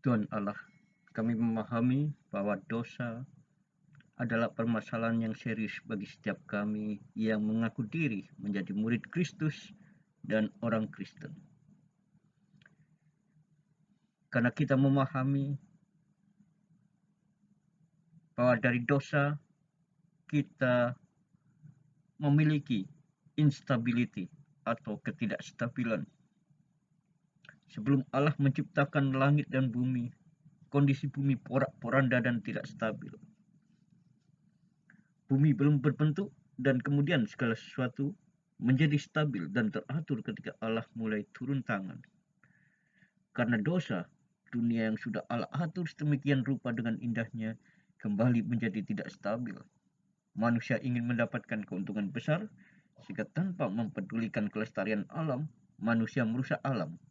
Tuhan Allah, kami memahami bahwa dosa adalah permasalahan yang serius bagi setiap kami yang mengaku diri menjadi murid Kristus dan orang Kristen. Karena kita memahami bahwa dari dosa kita memiliki instability atau ketidakstabilan. Sebelum Allah menciptakan langit dan bumi, kondisi bumi porak-poranda dan tidak stabil. Bumi belum berbentuk dan kemudian segala sesuatu menjadi stabil dan teratur ketika Allah mulai turun tangan. Karena dosa, dunia yang sudah Allah atur sedemikian rupa dengan indahnya kembali menjadi tidak stabil. Manusia ingin mendapatkan keuntungan besar, sehingga tanpa mempedulikan kelestarian alam, manusia merusak alam.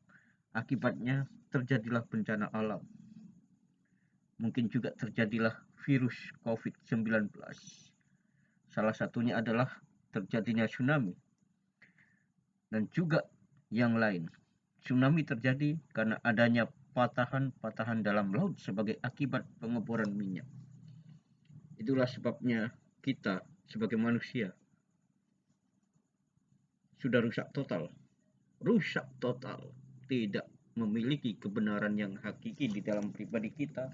Akibatnya terjadilah bencana alam. Mungkin juga terjadilah virus COVID-19. Salah satunya adalah terjadinya tsunami. Dan juga yang lain. Tsunami terjadi karena adanya patahan-patahan dalam laut sebagai akibat pengeboran minyak. Itulah sebabnya kita sebagai manusia sudah rusak total, tidak memiliki kebenaran yang hakiki di dalam pribadi kita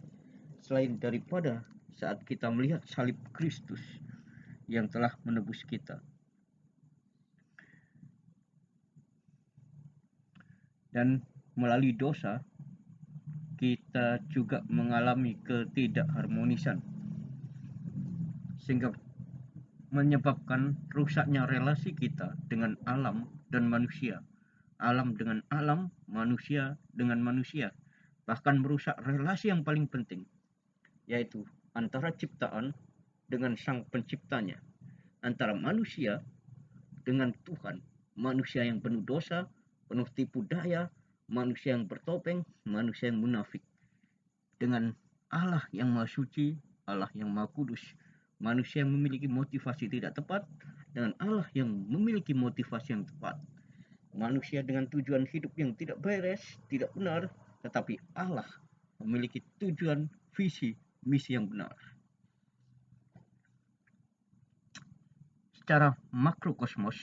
selain daripada saat kita melihat salib Kristus yang telah menebus kita. Dan melalui dosa kita juga mengalami ketidakharmonisan, sehingga menyebabkan rusaknya relasi kita dengan alam dan manusia, alam dengan alam, manusia dengan manusia, bahkan merusak relasi yang paling penting, yaitu antara ciptaan dengan sang penciptanya, antara manusia dengan Tuhan, manusia yang penuh dosa, penuh tipu daya, manusia yang bertopeng, manusia yang munafik, dengan Allah yang maha suci, Allah yang maha kudus. Manusia yang memiliki motivasi tidak tepat dengan Allah yang memiliki motivasi yang tepat. Manusia dengan tujuan hidup yang tidak beres, tidak benar, tetapi Allah memiliki tujuan, visi, misi yang benar. Secara makrokosmos,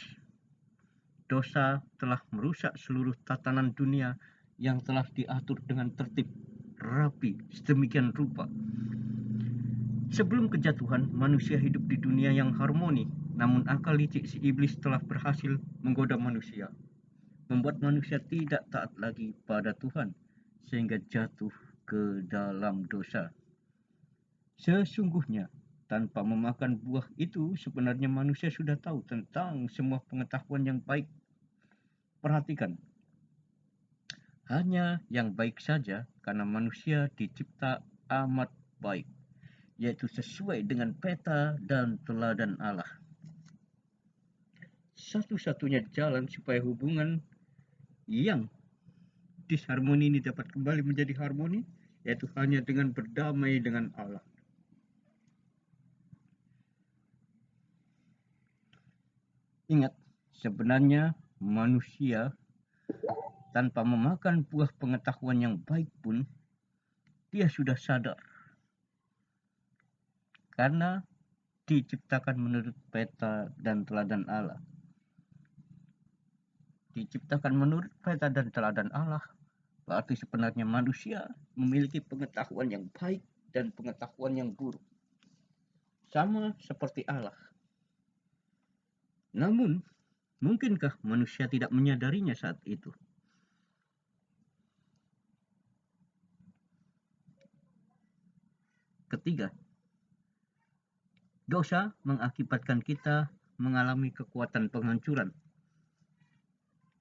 dosa telah merusak seluruh tatanan dunia yang telah diatur dengan tertib, rapi, sedemikian rupa. Sebelum kejatuhan, manusia hidup di dunia yang harmoni, namun akal licik si iblis telah berhasil menggoda manusia, membuat manusia tidak taat lagi pada Tuhan, sehingga jatuh ke dalam dosa. Sesungguhnya, tanpa memakan buah itu, sebenarnya manusia sudah tahu tentang semua pengetahuan yang baik. Perhatikan, hanya yang baik saja, karena manusia dicipta amat baik, yaitu sesuai dengan peta dan teladan Allah. Satu-satunya jalan supaya hubungan yang disharmoni ini dapat kembali menjadi harmoni, yaitu hanya dengan berdamai dengan Allah. Ingat, sebenarnya manusia tanpa memakan buah pengetahuan yang baik pun, dia sudah sadar. Karena diciptakan menurut peta dan teladan Allah. Diciptakan menurut peta dan teladan Allah, berarti sebenarnya manusia memiliki pengetahuan yang baik dan pengetahuan yang buruk. Sama seperti Allah. Namun, mungkinkah manusia tidak menyadarinya saat itu? Ketiga, dosa mengakibatkan kita mengalami kekuatan penghancuran.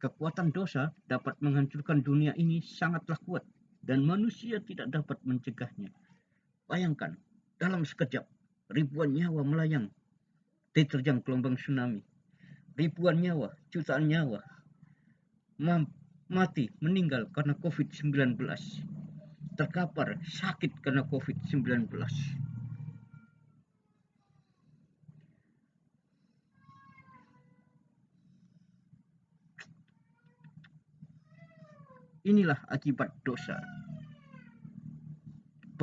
Kekuatan dosa dapat menghancurkan dunia ini sangatlah kuat, dan manusia tidak dapat mencegahnya. Bayangkan, dalam sekejap, ribuan nyawa melayang diterjang gelombang tsunami. Ribuan nyawa, jutaan nyawa mati, meninggal karena COVID-19. Terkapar, sakit karena COVID-19. Inilah akibat dosa.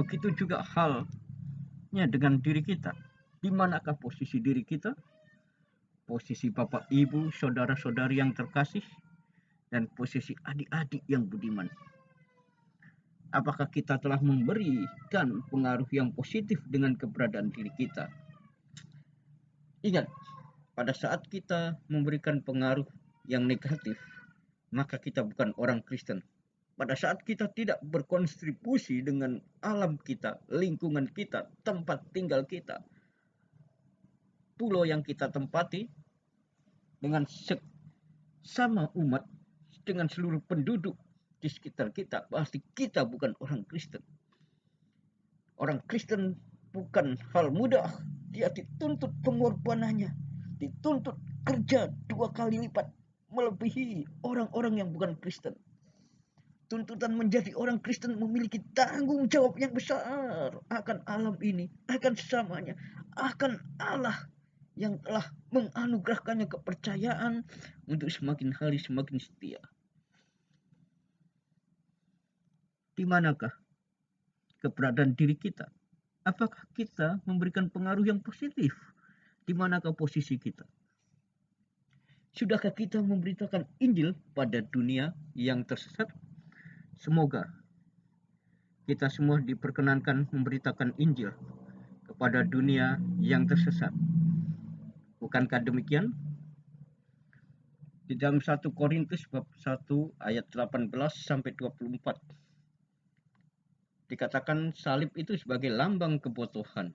begitu juga halnya dengan diri kita. Di manakah posisi diri kita? Posisi Bapak, Ibu, saudara-saudari yang terkasih, dan posisi adik-adik yang budiman. Apakah kita telah memberikan pengaruh yang positif dengan keberadaan diri kita? Ingat, pada saat kita memberikan pengaruh yang negatif, maka kita bukan orang Kristen. Pada saat kita tidak berkontribusi dengan alam kita, lingkungan kita, tempat tinggal kita, pulau yang kita tempati, dengan sama umat, dengan seluruh penduduk di sekitar kita, pasti kita bukan orang Kristen. Orang Kristen bukan hal mudah. Dia dituntut pengorbanannya, dituntut kerja 2 kali lipat melebihi orang-orang yang bukan Kristen. Tuntutan menjadi orang Kristen memiliki tanggung jawab yang besar akan alam ini, akan sesamanya, akan Allah yang telah menganugerahkannya kepercayaan untuk semakin hari semakin setia. Di manakah keberadaan diri kita? Apakah kita memberikan pengaruh yang positif? Di manakah posisi kita? Sudahkah kita memberitakan Injil pada dunia yang tersesat? Semoga kita semua diperkenankan memberitakan Injil kepada dunia yang tersesat. Bukankah demikian? Di dalam 1 Korintus bab 1 ayat 18 sampai 24 dikatakan salib itu sebagai lambang kebodohan.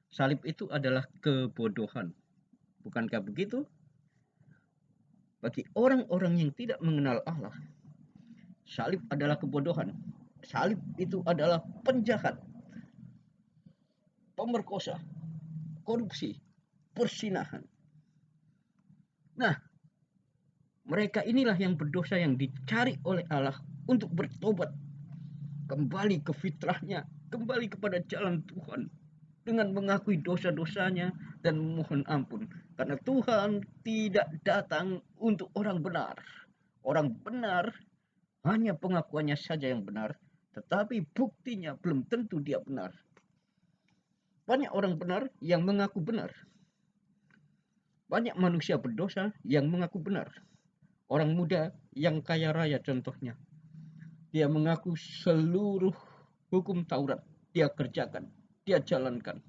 Salib itu adalah kebodohan. Bukankah begitu? Bagi orang-orang yang tidak mengenal Allah, salib adalah kebodohan. Salib itu adalah penjahat, pemerkosa, korupsi, persinahan. Nah, mereka inilah yang berdosa yang dicari oleh Allah untuk bertobat, kembali ke fitrahnya, kembali kepada jalan Tuhan dengan mengakui dosa-dosanya dan memohon ampun. Karena Tuhan tidak datang untuk orang benar. Orang benar hanya pengakuannya saja yang benar, tetapi buktinya belum tentu dia benar. Banyak orang benar yang mengaku benar. Banyak manusia berdosa yang mengaku benar. Orang muda yang kaya raya contohnya. Dia mengaku seluruh hukum Taurat dia kerjakan, dia jalankan.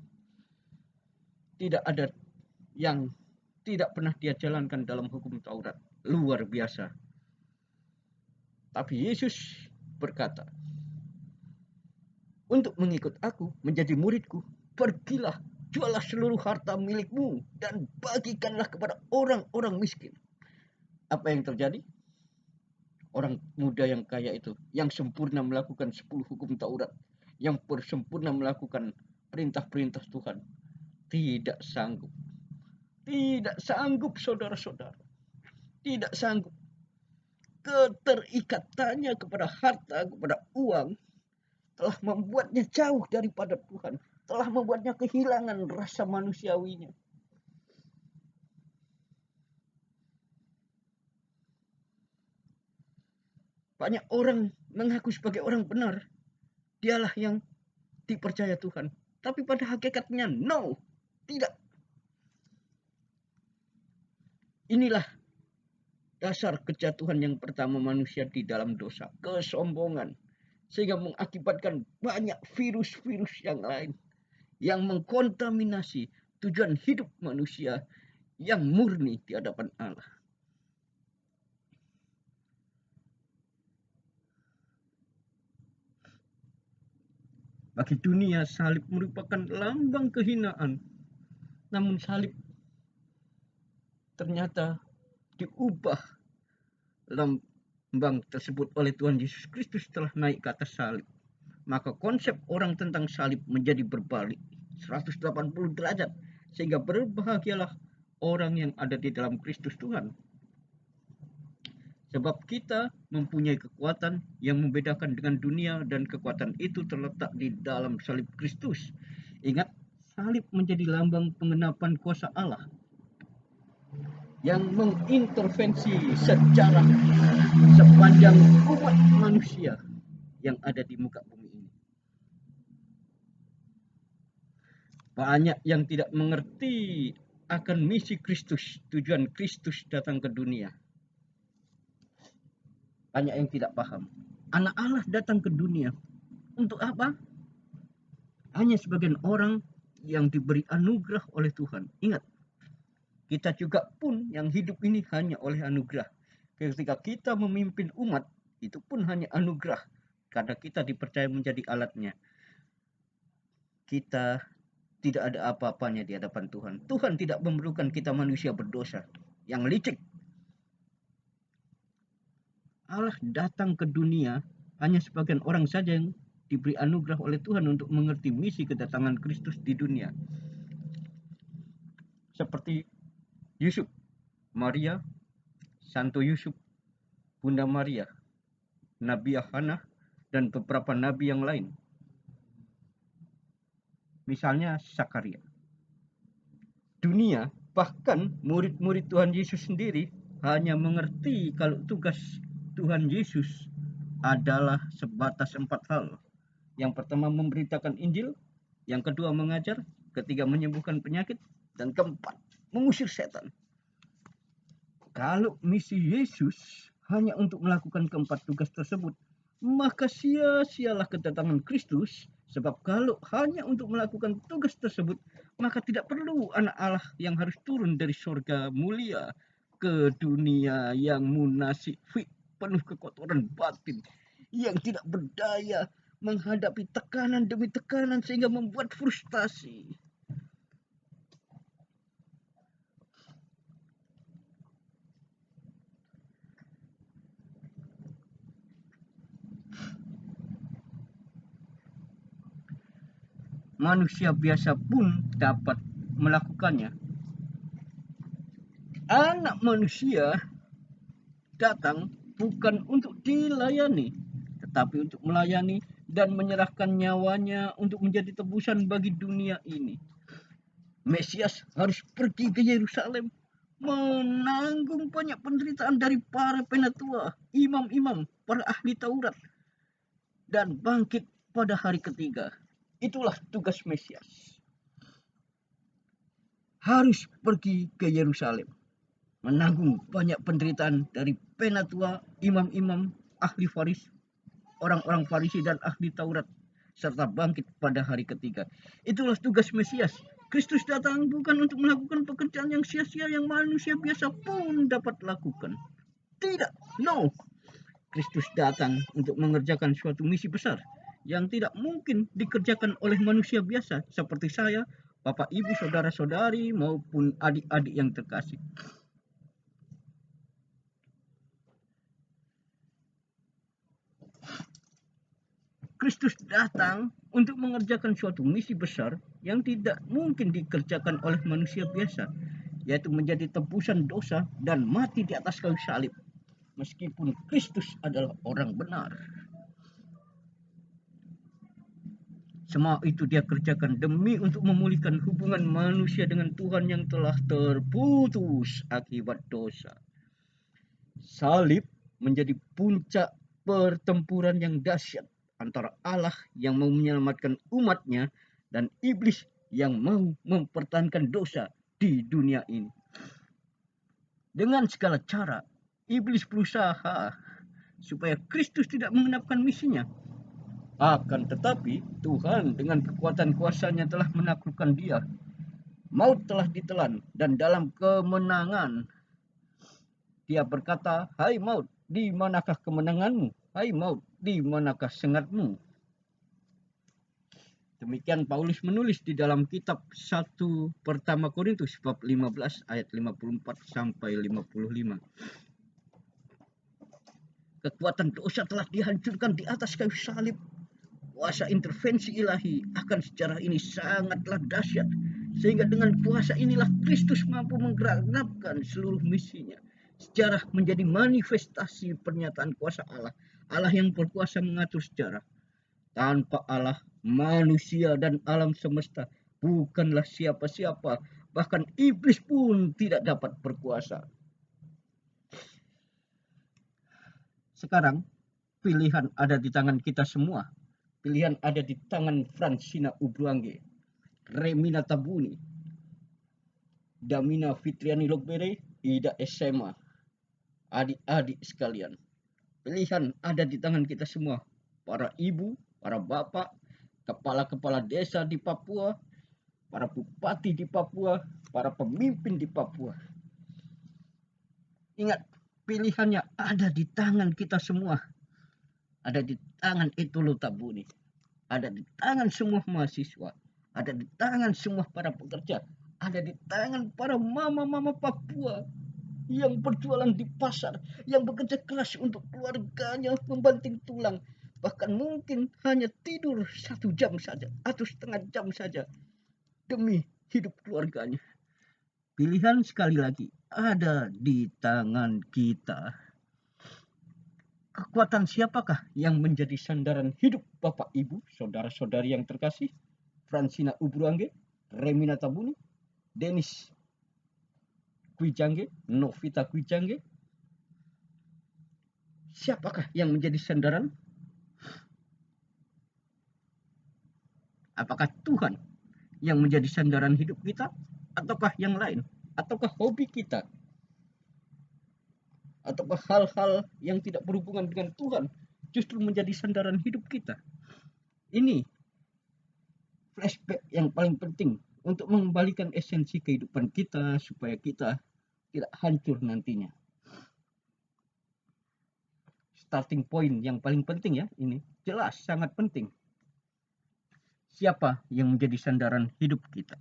Tidak ada yang tidak pernah dia jalankan dalam hukum Taurat. Luar biasa. Tapi Yesus berkata, untuk mengikut aku, menjadi muridku, pergilah, jualah seluruh harta milikmu dan bagikanlah kepada orang-orang miskin. Apa yang terjadi? Orang muda yang kaya itu, yang sempurna melakukan 10 hukum Taurat, yang bersempurna melakukan perintah-perintah Tuhan, tidak sanggup. Tidak sanggup, saudara-saudara. Tidak sanggup. Keterikatannya kepada harta, kepada uang, telah membuatnya jauh daripada Tuhan. Telah membuatnya kehilangan rasa manusiawinya. Banyak orang mengaku sebagai orang benar. Dialah yang dipercaya Tuhan. Tapi pada hakikatnya, no. Tidak. Inilah dasar kejatuhan yang pertama manusia di dalam dosa. Kesombongan. Sehingga mengakibatkan banyak virus-virus yang lain. Yang mengkontaminasi tujuan hidup manusia yang murni di hadapan Allah. Bagi dunia, salib merupakan lambang kehinaan. Namun salib ternyata diubah lambang tersebut oleh Tuhan Yesus Kristus setelah naik ke atas salib. Maka konsep orang tentang salib menjadi berbalik 180 derajat. Sehingga berbahagialah orang yang ada di dalam Kristus Tuhan. Sebab kita mempunyai kekuatan yang membedakan dengan dunia dan kekuatan itu terletak di dalam salib Kristus. Ingat, salib menjadi lambang pengenapan kuasa Allah yang mengintervensi sejarah sepanjang umat manusia yang ada di muka bumi ini. Banyak yang tidak mengerti akan misi Kristus, tujuan Kristus datang ke dunia. Banyak yang tidak paham. Anak Allah datang ke dunia untuk apa? Hanya sebagian orang yang diberi anugerah oleh Tuhan. Ingat, kita juga pun yang hidup ini hanya oleh anugerah. Ketika kita memimpin umat, itu pun hanya anugerah. Karena kita dipercaya menjadi alatnya. Kita tidak ada apa-apanya di hadapan Tuhan. Tuhan tidak memerlukan kita manusia berdosa yang licik. Allah datang ke dunia hanya sebagian orang saja yang diberi anugerah oleh Tuhan untuk mengerti misi kedatangan Kristus di dunia. Seperti Yusuf, Maria, Santo Yusuf, Bunda Maria, Nabi Yohana, dan beberapa nabi yang lain. Misalnya Zakaria. Dunia, bahkan murid-murid Tuhan Yesus sendiri hanya mengerti kalau tugas Tuhan Yesus adalah sebatas 4 hal. Yang pertama memberitakan Injil, yang kedua mengajar, ketiga menyembuhkan penyakit, dan keempat mengusir setan. Kalau misi Yesus hanya untuk melakukan keempat tugas tersebut, maka sia-sialah kedatangan Kristus. Sebab kalau hanya untuk melakukan tugas tersebut, maka tidak perlu anak Allah yang harus turun dari surga mulia ke dunia yang munafik, penuh kekotoran batin, yang tidak berdaya menghadapi tekanan demi tekanan sehingga membuat frustasi. Manusia biasa pun dapat melakukannya. Anak manusia datang bukan untuk dilayani, tetapi untuk melayani dan menyerahkan nyawanya untuk menjadi tebusan bagi dunia ini. Mesias harus pergi ke Yerusalem, menanggung banyak penderitaan dari para penatua, imam-imam, para ahli Taurat, dan bangkit pada hari ketiga. Itulah tugas Mesias. Harus pergi ke Yerusalem, menanggung banyak penderitaan dari penatua, imam-imam, ahli Faris, orang-orang Farisi dan ahli Taurat, serta bangkit pada hari ketiga. Itulah tugas Mesias. Kristus datang bukan untuk melakukan pekerjaan yang sia-sia yang manusia biasa pun dapat lakukan. Tidak, no. Kristus datang untuk mengerjakan suatu misi besar yang tidak mungkin dikerjakan oleh manusia biasa seperti saya, Bapak, Ibu, saudara-saudari, maupun adik-adik yang terkasih. Kristus datang untuk mengerjakan suatu misi besar yang tidak mungkin dikerjakan oleh manusia biasa, yaitu menjadi tebusan dosa dan mati di atas kayu salib. Meskipun Kristus adalah orang benar, semua itu dia kerjakan demi untuk memulihkan hubungan manusia dengan Tuhan yang telah terputus akibat dosa. Salib menjadi puncak pertempuran yang dahsyat antara Allah yang mau menyelamatkan umatnya dan iblis yang mau mempertahankan dosa di dunia ini. Dengan segala cara, iblis berusaha supaya Kristus tidak mengenapkan misinya. Akan tetapi, Tuhan dengan kekuatan kuasa-Nya telah menaklukkan dia. Maut telah ditelan, dan dalam kemenangan dia berkata, "Hai maut, di manakah kemenanganmu? Hai maut, di manakah sengatmu?" Demikian Paulus menulis di dalam kitab 1 pertama Korintus bab 15 ayat 54 sampai 55. Kekuatan dosa telah dihancurkan di atas kayu salib. Kuasa intervensi ilahi akan sejarah ini sangatlah dahsyat, sehingga dengan kuasa inilah Kristus mampu menggenapkan seluruh misinya. Sejarah menjadi manifestasi pernyataan kuasa Allah, Allah yang berkuasa mengatur sejarah. Tanpa Allah, manusia dan alam semesta bukanlah siapa-siapa, bahkan iblis pun tidak dapat berkuasa. Sekarang pilihan ada di tangan kita semua. Pilihan ada di tangan Fransina Ubruangge. Remina Tabuni, Damina Fitriani Lokbere, Ida SMA. Adik-adik sekalian, pilihan ada di tangan kita semua. Para ibu, para bapak, kepala-kepala desa di Papua, para bupati di Papua, para pemimpin di Papua. Ingat, pilihannya ada di tangan kita semua. Ada di tangan Itulu Tabuni. Ada di tangan semua mahasiswa. Ada di tangan semua para pekerja. Ada di tangan para mama-mama Papua yang berjualan di pasar, yang bekerja keras untuk keluarganya, membanting tulang, bahkan mungkin hanya tidur 1 jam saja atau setengah jam saja demi hidup keluarganya. Pilihan sekali lagi ada di tangan kita. Kekuatan siapakah yang menjadi sandaran hidup Bapak Ibu, saudara-saudari yang terkasih? Francina Ubruangge, Remina Tabuni, Denis Kwijangge, Novita Kwijangge. Siapakah yang menjadi sandaran? Apakah Tuhan yang menjadi sandaran hidup kita? Ataukah yang lain? Ataukah hobi kita? Ataukah hal-hal yang tidak berhubungan dengan Tuhan justru menjadi sandaran hidup kita? Ini flashback yang paling penting untuk mengembalikan esensi kehidupan kita supaya kita tidak hancur nantinya. Starting point yang paling penting ya, ini jelas sangat penting. Siapa yang menjadi sandaran hidup kita?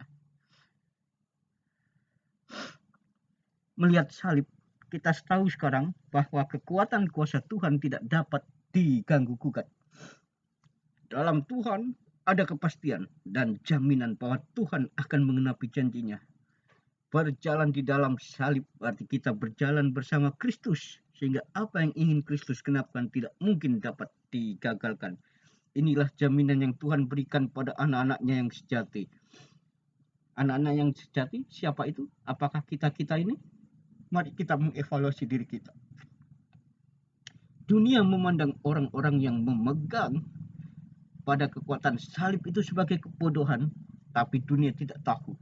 Melihat salib, kita tahu sekarang bahwa kekuatan kuasa Tuhan tidak dapat diganggu gugat. Dalam Tuhan ada kepastian dan jaminan bahwa Tuhan akan mengenapi janjinya. Berjalan di dalam salib berarti kita berjalan bersama Kristus, sehingga apa yang ingin Kristus genapkan tidak mungkin dapat digagalkan. Inilah jaminan yang Tuhan berikan pada anak-anaknya yang sejati. Anak-anak yang sejati siapa itu? Apakah kita ini? Mari kita mengevaluasi diri kita. Dunia memandang orang-orang yang memegang pada kekuatan salib itu sebagai kebodohan, tapi dunia tidak tahu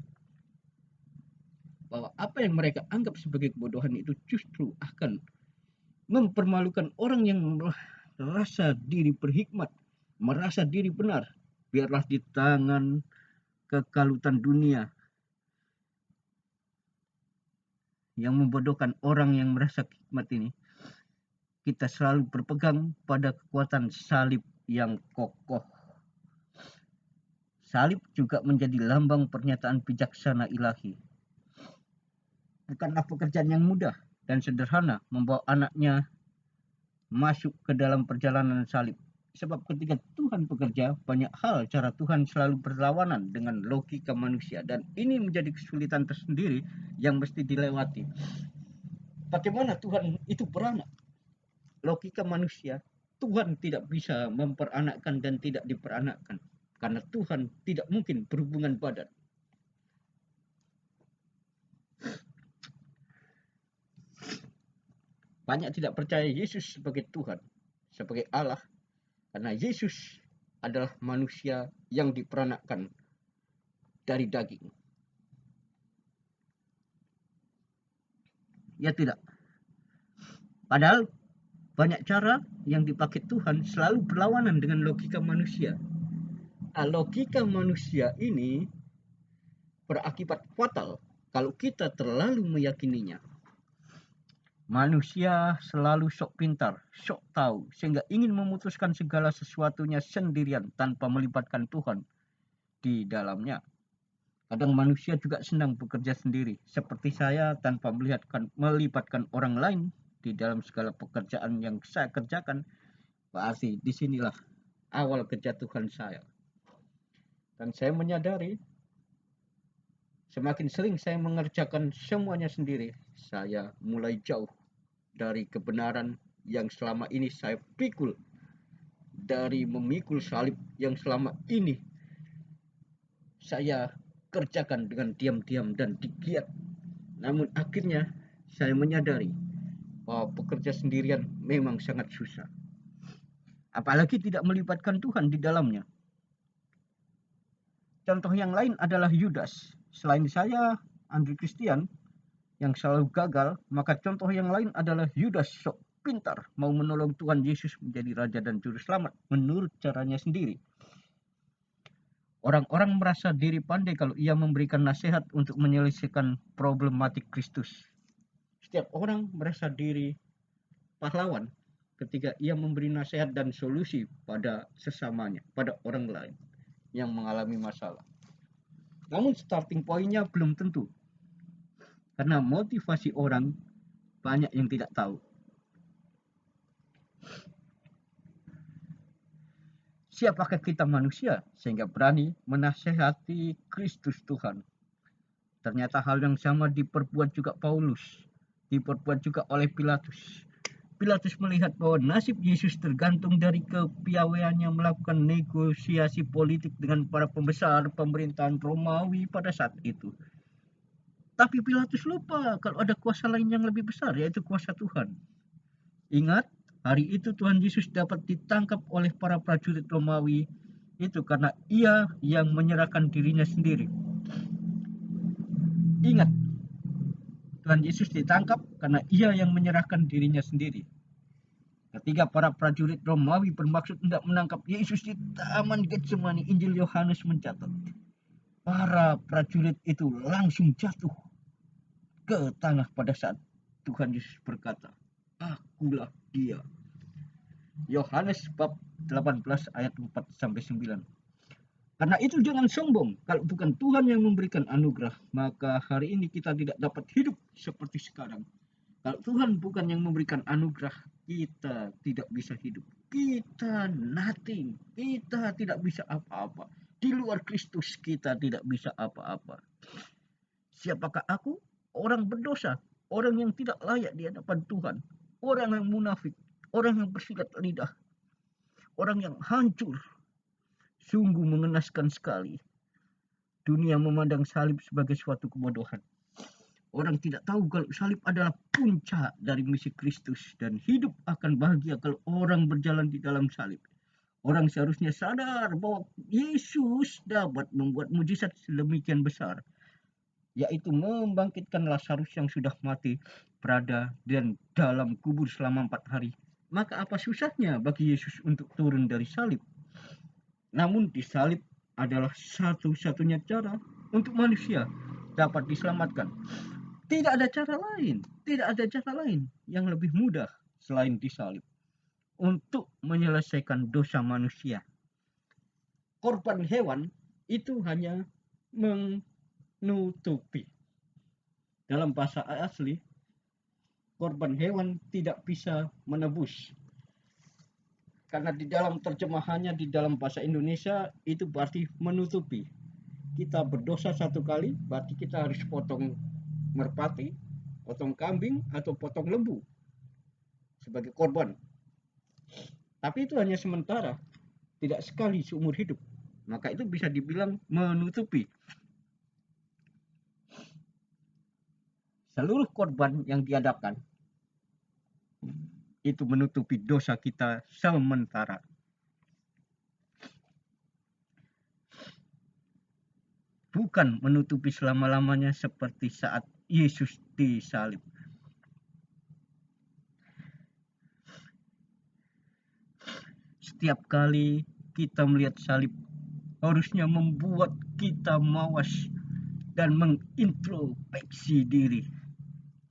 bahwa apa yang mereka anggap sebagai kebodohan itu justru akan mempermalukan orang yang merasa diri berhikmat, merasa diri benar. Biarlah di tangan kekalutan dunia yang membodohkan orang yang merasa hikmat ini, kita selalu berpegang pada kekuatan salib yang kokoh. Salib juga menjadi lambang pernyataan bijaksana ilahi. Bukanlah pekerjaan yang mudah dan sederhana membawa anaknya masuk ke dalam perjalanan salib. Sebab ketika Tuhan bekerja, banyak hal cara Tuhan selalu berlawanan dengan logika manusia. Dan ini menjadi kesulitan tersendiri yang mesti dilewati. Bagaimana Tuhan itu beranak? Logika manusia, Tuhan tidak bisa memperanakkan dan tidak diperanakkan. Karena Tuhan tidak mungkin berhubungan badan. Banyak tidak percaya Yesus sebagai Tuhan, sebagai Allah. Karena Yesus adalah manusia yang diperanakkan dari daging. Ya tidak. Padahal banyak cara yang dipakai Tuhan selalu berlawanan dengan logika manusia. Logika manusia ini berakibat fatal kalau kita terlalu meyakininya. Manusia selalu sok pintar, sok tahu, sehingga ingin memutuskan segala sesuatunya sendirian tanpa melibatkan Tuhan di dalamnya. Kadang manusia juga senang bekerja sendiri, seperti saya tanpa melibatkan orang lain di dalam segala pekerjaan yang saya kerjakan. Berarti disinilah awal kejatuhan saya. Dan saya menyadari semakin sering saya mengerjakan semuanya sendiri, saya mulai jauh dari kebenaran yang selama ini saya pikul, dari memikul salib yang selama ini saya kerjakan dengan diam-diam dan digiat. Namun akhirnya saya menyadari bahwa bekerja sendirian memang sangat susah. Apalagi tidak melibatkan Tuhan di dalamnya. Contoh yang lain adalah Yudas. Selain saya, Andrew Christian, yang selalu gagal, maka contoh yang lain adalah Yudas sok pintar mau menolong Tuhan Yesus menjadi Raja dan Juru Selamat menurut caranya sendiri. Orang-orang merasa diri pandai kalau ia memberikan nasihat untuk menyelesaikan problematik Kristus. Setiap orang merasa diri pahlawan ketika ia memberi nasihat dan solusi pada sesamanya, pada orang lain yang mengalami masalah. Namun starting point-nya belum tentu, karena motivasi orang banyak yang tidak tahu. Siapakah kita manusia sehingga berani menasehati Kristus Tuhan? Ternyata hal yang sama diperbuat juga Paulus, diperbuat juga oleh Pilatus. Pilatus melihat bahwa nasib Yesus tergantung dari kepiawaiannya melakukan negosiasi politik dengan para pembesar pemerintahan Romawi pada saat itu. Tapi Pilatus lupa kalau ada kuasa lain yang lebih besar, yaitu kuasa Tuhan. Ingat, hari itu Tuhan Yesus dapat ditangkap oleh para prajurit Romawi itu karena ia yang menyerahkan dirinya sendiri. Ingat, Tuhan Yesus ditangkap karena ia yang menyerahkan dirinya sendiri. Ketika para prajurit Romawi bermaksud hendak menangkap Yesus di Taman Getsemani, Injil Yohanes mencatat, para prajurit itu langsung jatuh ke tanah pada saat Tuhan Yesus berkata, "Akulah dia." Yohanes bab 18 ayat 4-9. Karena itu jangan sombong. Kalau bukan Tuhan yang memberikan anugerah, maka hari ini kita tidak dapat hidup seperti sekarang. Kalau Tuhan bukan yang memberikan anugerah, kita tidak bisa hidup. Kita nothing. Kita tidak bisa apa-apa. Di luar Kristus kita tidak bisa apa-apa. Siapakah aku? Orang berdosa. Orang yang tidak layak di hadapan Tuhan. Orang yang munafik. Orang yang bersilat lidah. Orang yang hancur. Sungguh mengenaskan sekali. Dunia memandang salib sebagai suatu kebodohan. Orang tidak tahu kalau salib adalah puncak dari misi Kristus dan hidup akan bahagia kalau orang berjalan di dalam salib. Orang seharusnya sadar bahwa Yesus dapat membuat mujizat sedemikian besar, yaitu membangkitkan Lazarus yang sudah mati berada dan dalam kubur selama 4 hari. Maka apa susahnya bagi Yesus untuk turun dari salib? Namun disalib adalah satu-satunya cara untuk manusia dapat diselamatkan. Tidak ada cara lain yang lebih mudah selain disalib untuk menyelesaikan dosa manusia. Korban hewan itu hanya menutupi. Dalam bahasa asli, korban hewan tidak bisa menebus. Karena di dalam terjemahannya di dalam bahasa Indonesia itu berarti menutupi. Kita berdosa satu kali, berarti kita harus potong merpati, potong kambing, atau potong lembu sebagai korban. Tapi itu hanya sementara, tidak sekali seumur hidup. Maka itu bisa dibilang menutupi. Seluruh korban yang diadakan itu menutupi dosa kita sementara. Bukan menutupi selama-lamanya seperti saat Yesus disalib. Setiap kali kita melihat salib harusnya membuat kita mawas dan mengintrospeksi diri.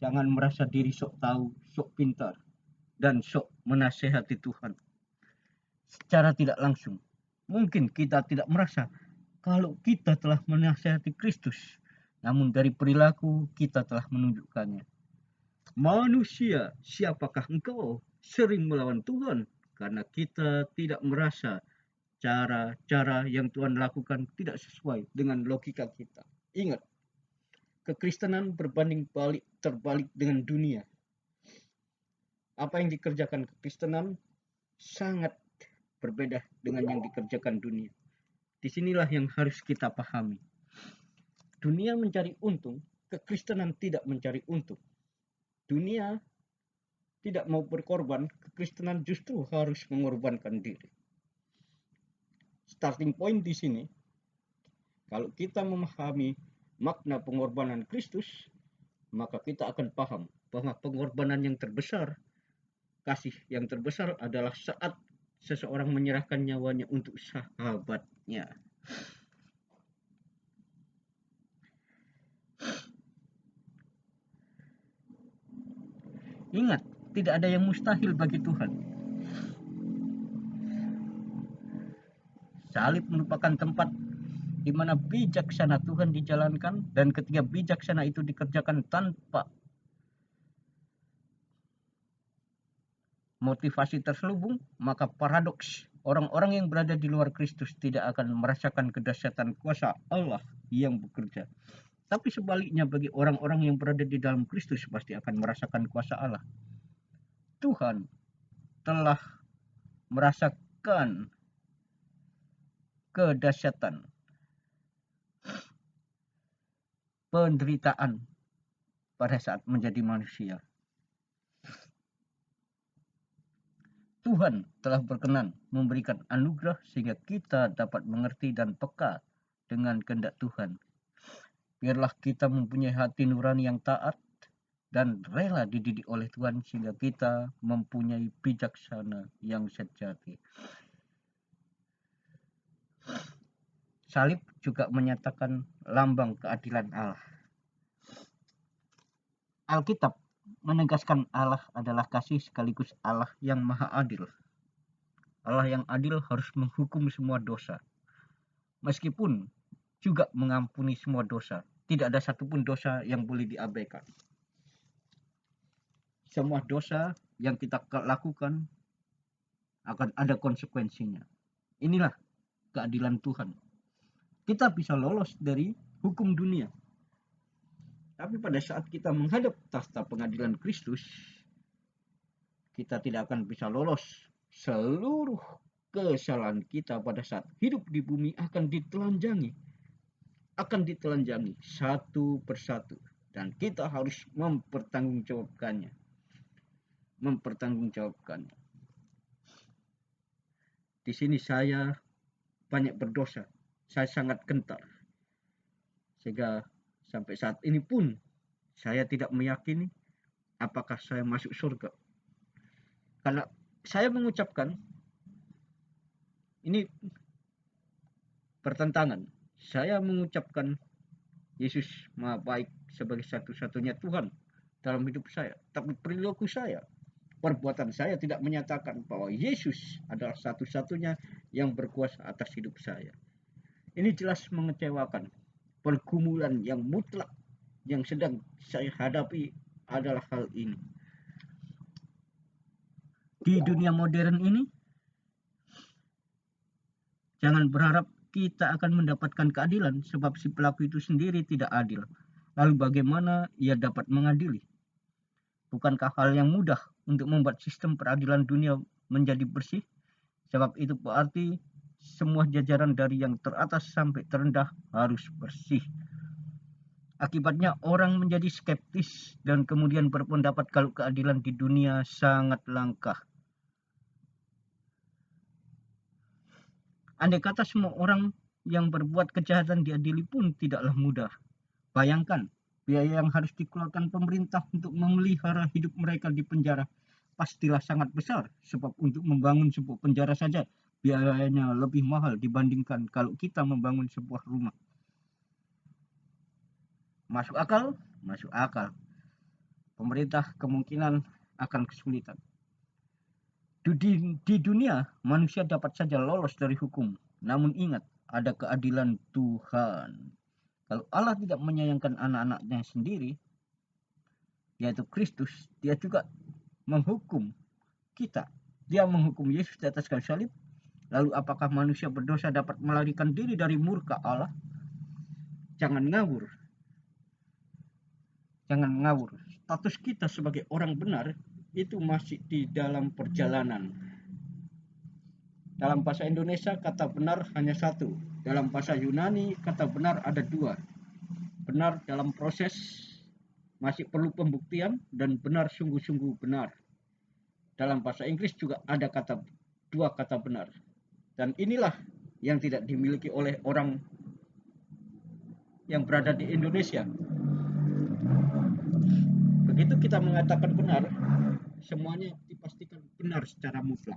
Jangan merasa diri sok tahu, sok pintar, dan sok menasehati Tuhan. Secara tidak langsung, mungkin kita tidak merasa kalau kita telah menasehati Kristus, namun dari perilaku kita telah menunjukkannya. Manusia, siapakah engkau? Sering melawan Tuhan karena kita tidak merasa cara-cara yang Tuhan lakukan tidak sesuai dengan logika kita. Ingat, kekristenan berbanding terbalik dengan dunia. Apa yang dikerjakan kekristenan sangat berbeda dengan yang dikerjakan dunia. Disinilah yang harus kita pahami. Dunia mencari untung, kekristenan tidak mencari untung. Dunia tidak mau berkorban, kekristenan justru harus mengorbankan diri. Starting point di sini, Kalau kita memahami makna pengorbanan Kristus, maka kita akan paham bahwa pengorbanan yang terbesar, kasih yang terbesar adalah saat seseorang menyerahkan nyawanya untuk sahabatnya. Ingat, tidak ada yang mustahil bagi Tuhan. Salib merupakan tempat di mana bijaksana Tuhan dijalankan, dan ketika bijaksana itu dikerjakan tanpa motivasi terselubung, maka paradoks orang-orang yang berada di luar Kristus tidak akan merasakan kedahsyatan kuasa Allah yang bekerja. Tapi sebaliknya, bagi orang-orang yang berada di dalam Kristus pasti akan merasakan kuasa Allah. Tuhan telah merasakan kedahsyatan penderitaan pada saat menjadi manusia. Tuhan telah berkenan memberikan anugerah sehingga kita dapat mengerti dan peka dengan kehendak Tuhan. Biarlah kita mempunyai hati nurani yang taat dan rela dididik oleh Tuhan sehingga kita mempunyai bijaksana yang sejati. Salib juga menyatakan lambang keadilan Allah. Alkitab menegaskan Allah adalah kasih sekaligus Allah yang maha adil. Allah yang adil harus menghukum semua dosa, meskipun juga mengampuni semua dosa. Tidak ada satupun dosa yang boleh diabaikan. Semua dosa yang kita lakukan akan ada konsekuensinya. Inilah keadilan Tuhan. Kita bisa lolos dari hukum dunia. Tapi pada saat kita menghadap tahta pengadilan Kristus, kita tidak akan bisa lolos. Seluruh kesalahan kita pada saat hidup di bumi akan ditelanjangi satu persatu, dan kita harus mempertanggungjawabkannya. Di sini saya banyak berdosa, saya sangat gentar, sehingga sampai saat ini pun saya tidak meyakini apakah saya masuk surga. Karena saya mengucapkan ini pertentangan. Saya mengucapkan Yesus Maha Baik sebagai satu-satunya Tuhan dalam hidup saya. Tapi perilaku saya, perbuatan saya tidak menyatakan bahwa Yesus adalah satu-satunya yang berkuasa atas hidup saya. Ini jelas mengecewakan. Pergumulan yang mutlak yang sedang saya hadapi adalah hal ini. Di dunia modern ini, jangan berharap kita akan mendapatkan keadilan, sebab si pelaku itu sendiri tidak adil. Lalu bagaimana ia dapat mengadili? Bukankah hal yang mudah untuk membuat sistem peradilan dunia menjadi bersih? Sebab itu berarti semua jajaran dari yang teratas sampai terendah harus bersih. Akibatnya orang menjadi skeptis dan kemudian berpendapat kalau keadilan di dunia sangat langka. Andai kata semua orang yang berbuat kejahatan diadili pun tidaklah mudah. Bayangkan biaya yang harus dikeluarkan pemerintah untuk memelihara hidup mereka di penjara pastilah sangat besar, sebab untuk membangun sebuah penjara saja biayanya lebih mahal dibandingkan kalau kita membangun sebuah rumah. Masuk akal? Masuk akal. Pemerintah kemungkinan akan kesulitan. Di dunia, manusia dapat saja lolos dari hukum. Namun ingat, ada keadilan Tuhan. Kalau Allah tidak menyayangkan anak-anaknya sendiri, yaitu Kristus, dia juga menghukum kita. Dia menghukum Yesus di atas kayu salib. Lalu apakah manusia berdosa dapat melarikan diri dari murka Allah? Jangan ngawur. Status kita sebagai orang benar itu masih di dalam perjalanan. Dalam bahasa Indonesia kata benar hanya satu. Dalam bahasa Yunani kata benar ada dua. Benar dalam proses, masih perlu pembuktian, dan benar sungguh-sungguh benar. Dalam bahasa Inggris juga ada dua kata benar. Dan inilah yang tidak dimiliki oleh orang yang berada di Indonesia. Begitu kita mengatakan benar, semuanya dipastikan benar secara mutlak.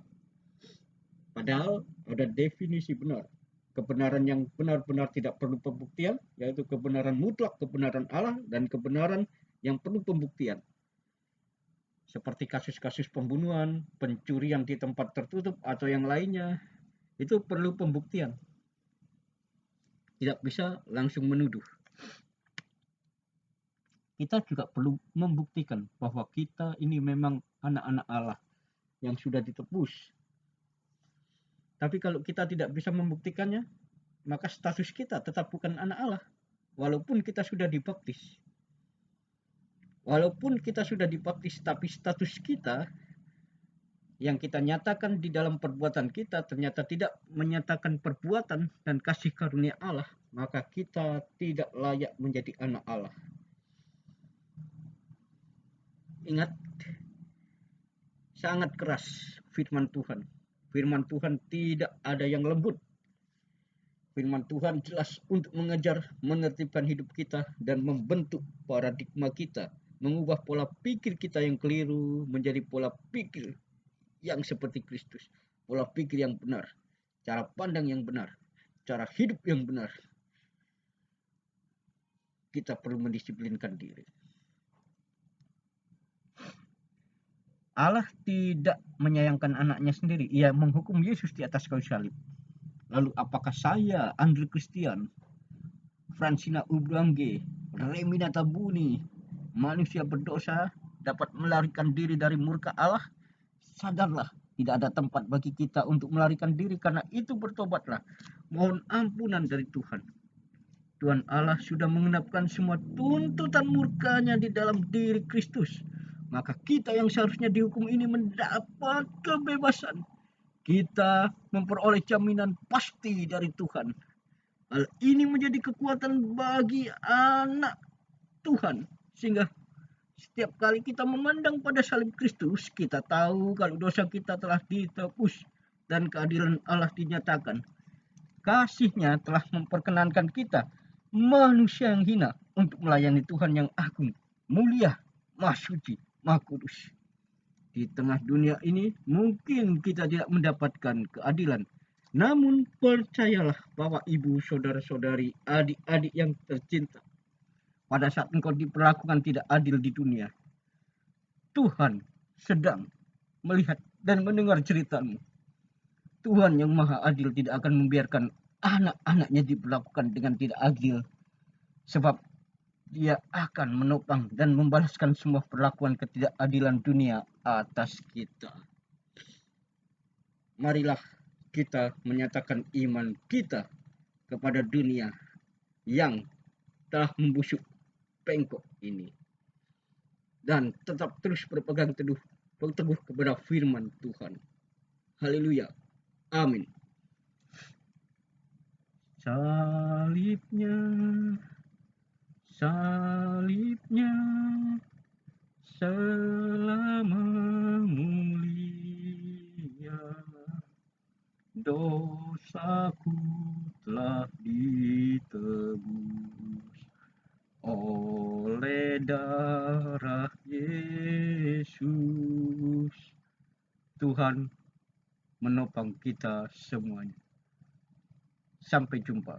Padahal ada definisi benar. Kebenaran yang benar-benar tidak perlu pembuktian, yaitu kebenaran mutlak, kebenaran Allah, dan kebenaran yang perlu pembuktian. Seperti kasus-kasus pembunuhan, pencurian di tempat tertutup, atau yang lainnya, itu perlu pembuktian. Tidak bisa langsung menuduh. Kita juga perlu membuktikan bahwa kita ini memang anak-anak Allah yang sudah ditebus. Tapi kalau kita tidak bisa membuktikannya, maka status kita tetap bukan anak Allah, walaupun kita sudah dibaptis. Walaupun kita sudah dibaptis, tapi status kita yang kita nyatakan di dalam perbuatan kita ternyata tidak menyatakan perbuatan dan kasih karunia Allah, maka kita tidak layak menjadi anak Allah. Ingat, sangat keras firman Tuhan. Firman Tuhan tidak ada yang lembut. Firman Tuhan jelas untuk mengejar, menertibkan hidup kita dan membentuk paradigma kita, mengubah pola pikir kita yang keliru menjadi pola pikir yang seperti Kristus, pola pikir yang benar, cara pandang yang benar, cara hidup yang benar. Kita perlu mendisiplinkan diri. Allah tidak menyayangkan anaknya sendiri. Ia menghukum Yesus di atas kayu salib. Lalu apakah saya, Andre Christian, Francina Ubangge, Remina Tabuni, manusia berdosa, dapat melarikan diri dari murka Allah? Sadarlah, tidak ada tempat bagi kita untuk melarikan diri, karena itu bertobatlah. Mohon ampunan dari Tuhan. Tuhan Allah sudah mengenapkan semua tuntutan murkanya di dalam diri Kristus. Maka kita yang seharusnya dihukum ini mendapat kebebasan. Kita memperoleh jaminan pasti dari Tuhan. Hal ini menjadi kekuatan bagi anak Tuhan. Sehingga setiap kali kita memandang pada salib Kristus, kita tahu kalau dosa kita telah ditebus dan keadilan Allah dinyatakan. Kasih-Nya telah memperkenankan kita, manusia yang hina, untuk melayani Tuhan yang agung, mulia, maha suci, maha kudus. Di tengah dunia ini mungkin kita tidak mendapatkan keadilan. Namun percayalah bahwa ibu, saudara-saudari, adik-adik yang tercinta, pada saat engkau diperlakukan tidak adil di dunia, Tuhan sedang melihat dan mendengar ceritamu. Tuhan yang maha adil tidak akan membiarkan anak-anaknya diperlakukan dengan tidak adil, sebab Dia akan menopang dan membalaskan semua perlakuan ketidakadilan dunia atas kita. Marilah kita menyatakan iman kita kepada dunia yang telah membusuk bengkok ini, dan tetap terus berpegang teguh kepada firman Tuhan. Haleluya. Amin. Salibnya selama mulia, dosaku telah ditebus oleh darah Yesus. Tuhan menopang kita semuanya. Sampai jumpa.